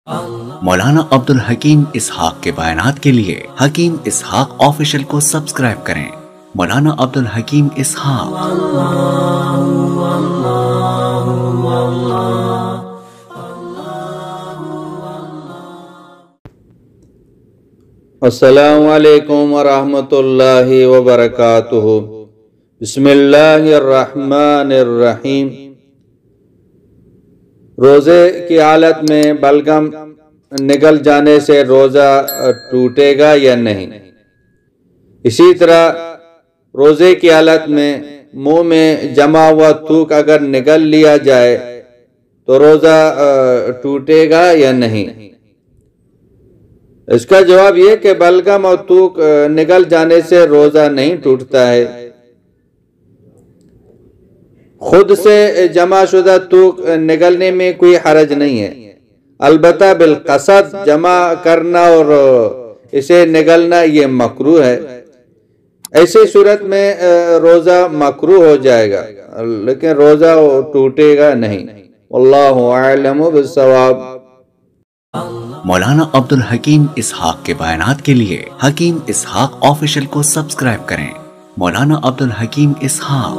مولانا عبدالحکیم اسحاق کے بیانات کے لیے حکیم اسحاق آفیشل کو سبسکرائب کریں۔ مولانا عبدالحکیم اسحاق۔ السلام علیکم ورحمۃ اللہ وبرکاتہ۔ بسم اللہ الرحمن الرحیم۔ روزے کی حالت میں بلغم نکل جانے سے روزہ ٹوٹے گا یا نہیں؟ اسی طرح روزے کی حالت میں منہ میں جمع ہوا تھوک اگر نگل لیا جائے تو روزہ ٹوٹے گا یا نہیں؟ اس کا جواب یہ کہ بلغم اور تھوک نگل جانے سے روزہ نہیں ٹوٹتا ہے۔ خود سے جمع شدہ تھوک نگلنے میں کوئی حرج نہیں ہے، البتہ بالقصد جمع کرنا اور اسے نگلنا یہ مکروہ ہے۔ ایسی صورت میں روزہ مکروہ ہو جائے گا لیکن روزہ ٹوٹے گا نہیں۔ واللہ اعلم بالصواب۔ مولانا عبدالحکیم اسحاق کے بیانات کے لیے حکیم اسحاق آفیشل کو سبسکرائب کریں۔ مولانا عبدالحکیم اسحاق۔